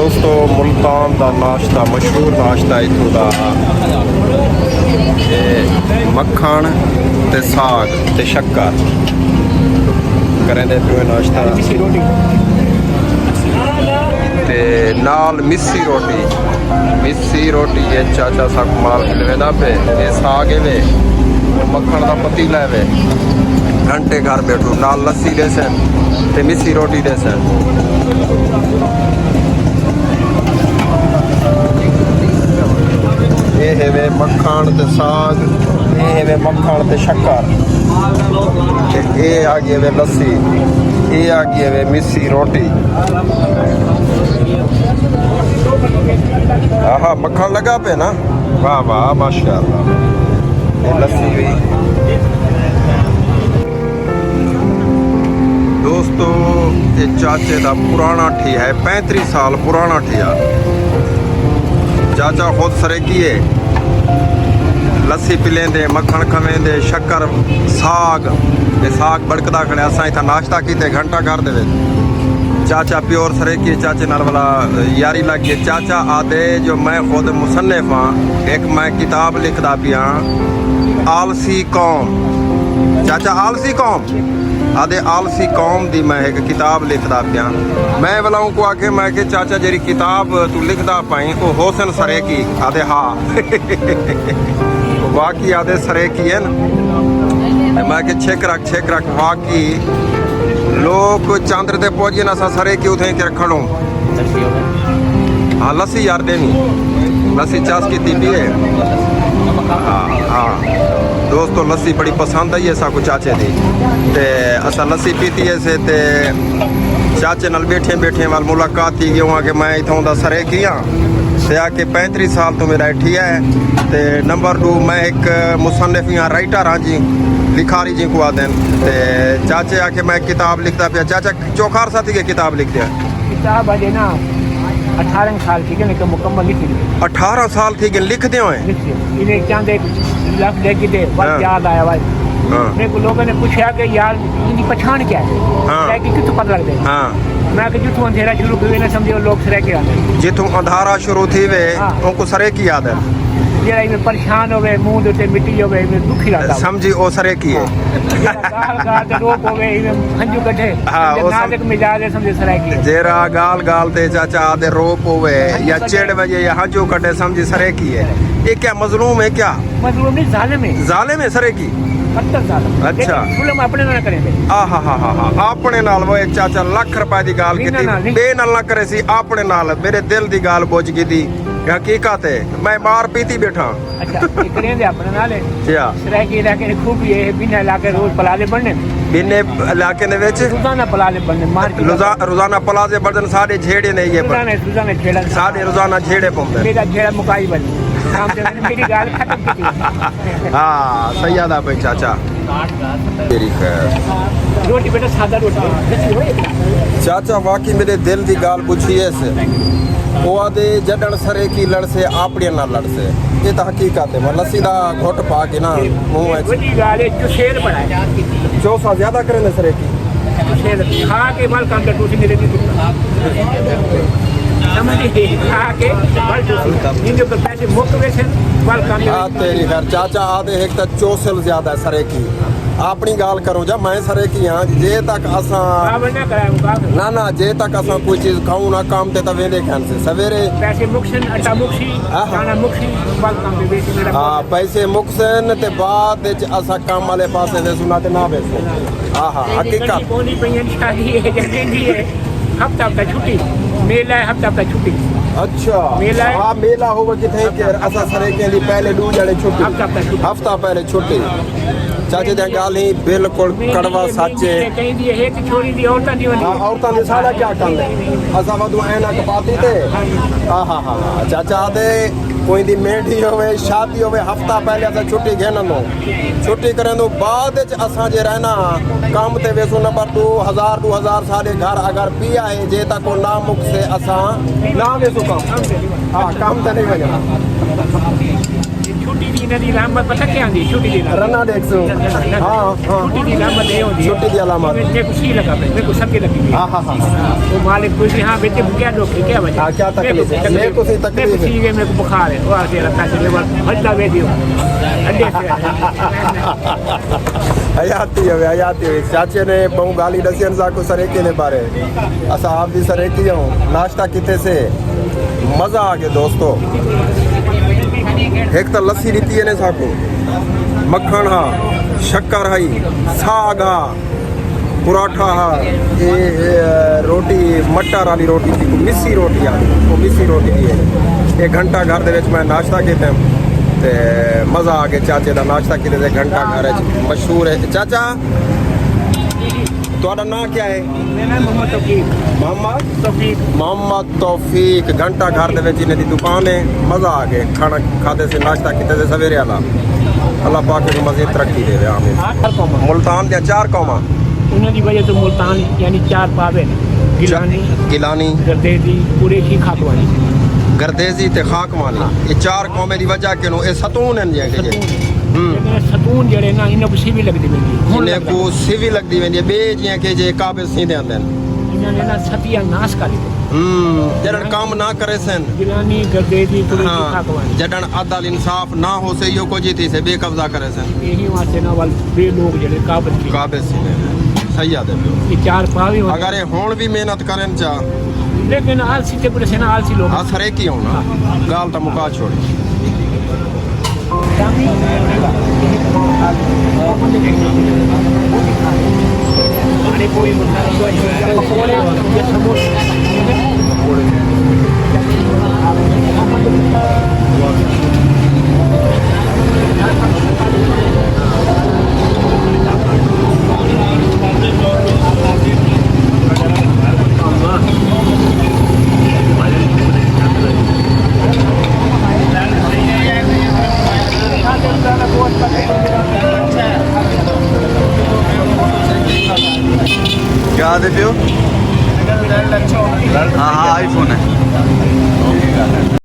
दोस्तों मुल्तान का नाश्ता मशहूर नाश्ता इत्थों का मक्खन ते साग ते शक्कर करेंदे पे नाश्ता ते नाल मिस्सी रोटी ये चाचा सा माल मिलवेंदा पे ये साग है मक्खन का पतीला है घंटे घर बैठो नाल लस्सी देसन ते मिस्सी रोटी देसन। ये है वे मक्खन ते साग, ये है वे मक्खन ते शक्कर, ये आ गई वे लस्सी, ये आ गई वे मिस्सी रोटी। आहा मक्खन लगा पे ना, वाह वाह माशाल्लाह। ये लस्सी भी दोस्तों ये चाचे का पुराना ठी है, 35 साल पुराना ठिया। चाचा खुद सरेकी है, लस्सी पिलेंदे मक्खन खवेंदे शक्कर साग ते साग बड़कदा खड़े असां इतना नाश्ता कीते घंटा घर दे चाचा प्योर सरेकी चाचे नाल वाला यारी लग गई। चाचा आदे जो मैं खुद मुसन्निफ हाँ, एक मैं किताब लिखदा पिया आलसी कौम। चाचा आलसी कौम आदे आलसी कौम दी मैं एक किताब लिखदा पिया। मैं वालों को आके मैं के चाचा जेरी किताब तू लिखदा पाई वो होसन सरेकी आदे हाँ वाकई आदे सरेकी है ना। मैं के छेक रख वाकई लोग चांद्र ते पहुंचे ना सरेकी उठे के रखणो। हाँ लस्सी यार देनी लस्सी चास की दी है। हाँ दोस्तों लस्सी बड़ी पसंद आई है साकू चाचे दी ते असा लस्सी पीती है से ते चाचे नाल बैठे वाल मुलाकात थी गई कि मैं इतों का सरेकी हाँ ते आके 35 साल तो मेरा इठी है ते नंबर 2 मैं एक मुसन्निफ हाँ राइटर हाँ जी लिखारी जी को आदन ते चाचे आके मैं किताब लिखता पे। चाचा चौखार साथी के किताब लिख दिया किताब अजे ना 18 साल थी कि मुकम्मल लिख दी। 18 साल थी कि लिख दे इन्हें चांदे लफ्ज लेके दे बस याद आया भाई। मेरे को लोगों ने पूछा कि यार इनकी पहचान क्या है कि कितों पता लगता है। हाँ मैं कि जिथों अंधेरा शुरू हुए ना समझो लोग सरे के आते जिथों अंधारा शुरू थी वे उनको सरे की याद है जेड़ा इनमें परेशान होवे मुंह दे मिट्टी होवे इनमें दुखी रहता समझी ओ सरे की है गाल गाल दे रोप होवे इनमें हंजू कटे हां ओ नाटक मिजाज है समझे सरे की है। जेरा गाल ते चाचा आदे रोप होवे या चेड़ वजे या हंजू कटे समझी सरे की है। ये क्या मजलूम है क्या? मजलूम नहीं जालिम है सरे की। अच्छा जुल्म अपने नाल करेंगे। हा अपने नाल वो चाचा लाख रुपए दी गाल कीती बे नाल ना करे सी अपने नाल मेरे दिल दी गाल बोझ गई दी हकीकत है मैं मार पीती बैठा। अच्छा करेंगे अपने नाल क्या सरे की इलाके ने खूब ये बिना इलाके रोज पलाजे बनने बिने इलाके ने विच रोजाना पलाजे बनने मार रोजाना पलाजे बर्तन सारे झेड़े ने ये रोजाना झेड़ा सारे रोजाना झेड़े पौंदे मेरा झेड़ा मुकाई बन मेरी गाल खत्म की। हाँ सही याद आ भाई चाचा तेरी खैर रोटी बेटा सादा रोटी। चाचा वाकई मेरे दिल की गाल पूछी है से वो आदे जडन सरे की लड़ से आपड़े ना लड़ से ये तो हकीकत है मतलब सीधा घोट पा के ना मुंह में बड़ी गाल है जो शेर बना है चौसा ज्यादा करे ना सरे की शेर खा के बाल काम का टूटी मेरे नहीं तेरी खैर चाचा आदे एक तो चौसल ज्यादा सरे की अपनी गाल करो जा मैं सरे की हाँ जे तक असा ना जे तक असा कोई चीज खाऊं ना काम ते तो वेंदे खान से सवेरे पैसे मुक्सन आटा मुक्सी खाना मुक्सी बाल काम दे बेच मेरा हां पैसे मुक्सन ते बाद विच असा काम वाले पासे दे सुना ते ना बेच आहा हकीकत कोनी पईन शादी है जल्दी है हफ्ता छुट्टी मेला है हफ्ता छुट्टी। अच्छा मेला हाँ मेला होगा किथे के असा सरे के लिए पहले दो जड़े छुट्टी हफ्ता पहले छुट्टी चाचे दे गाल ही बिल्कुल कड़वा साचे कहीं दी एक छोरी दी औरतां दी हां औरतां ने सारा क्या काम है असा वदू ऐना कपाती ते हा चाचा दे कोई दी मेढ़ी होवे शादी होवे हफ्ता पहले असा छुट्टी घेनंदो छुट्टी करंदो बाद च असा जे रहना काम ते वेसो नंबर 2000 सारे घर अगर पिया है जे तक को ना मुख से असा ना वेसो काम हां काम ते नहीं वजना छुट्टी दी इन्हां दी रहमत पता क्या आंदी छुट्टी दी रन्ना देख सो हाँ हाँ छुट्टी दी रहमत ये होती छुट्टी दी अलामत मेरे को सी लगा मेरे को सबके लगी हाँ हाँ हाँ वो मालिक पूछे हाँ बेटे क्या लोग क्या वजह हाँ, क्या तकलीफ है? मेरे को सी तकलीफ है। मेरे को बुखार है वो आके रखा चले हल्ला वे दियो अड्डे हयाती हुई चाचे ने बहु गाली दसियन साको सरेके ने बारे असा आप भी सरेकी हूँ नाश्ता किते से मजा आ गया दोस्तों एक तो लस्सी दी है ने साको मक्खन हा शक्कर हाई साग हा पराठा हा ये रोटी मटर वाली रोटी थी मिस्सी रोटी आ वो मिस्सी रोटी दी है 1 घंटा घर दे विच मैं नाश्ता किया ते मज़ा आ गया चाचे का नाश्ता किते ते घंटा घर मशहूर है चाचा ਤੁਹਾਡਾ ਨਾਂ क्या है मेरा नाम मोहम्मद तौफीक मोहम्मद तौफीक घंटा घर दे विच इन्हां दी दुकान है मज़ा आ गया खाना खाते से नाश्ता किते से सवेरे वाला अल्लाह पाक की मज़ीद तरक्की दे आमीन मुल्तान दे 4 कौमां उन्हां दी वजह तो मुल्तान यानी 4 पावे गिलानी गर्देजी कुरैशी खाकवानी गर्देजी ते खाकवानी ये 4 कौमें दी वजह क्यों ये सतून हैं जे सतून जड़े ना इन्हें को सिवी लगती वेंदी इन्हें को सिवी लगती वेंदी बे जियां के जे काबिल सीधे आंदे इन्हें ना सतिया नाश कर जड़न काम ना करे सन गिलानी गर्देजी कुरैशी खाकवानी जड़न अदल इंसाफ ना हो से यो को जीती से बेकब्जा करे सन यही वास्ते ना वाल बे लोग जड़े काबिल सीधे सही आदे ये 4 पावे अगर ये हुन भी मेहनत करन चा लेकिन आलसी ते पूरे सेना आलसी लोग असरे की होना गाल ता मुका छोड़ी कोई पकोड़े ये क्या दे पियो हाँ आईफोन है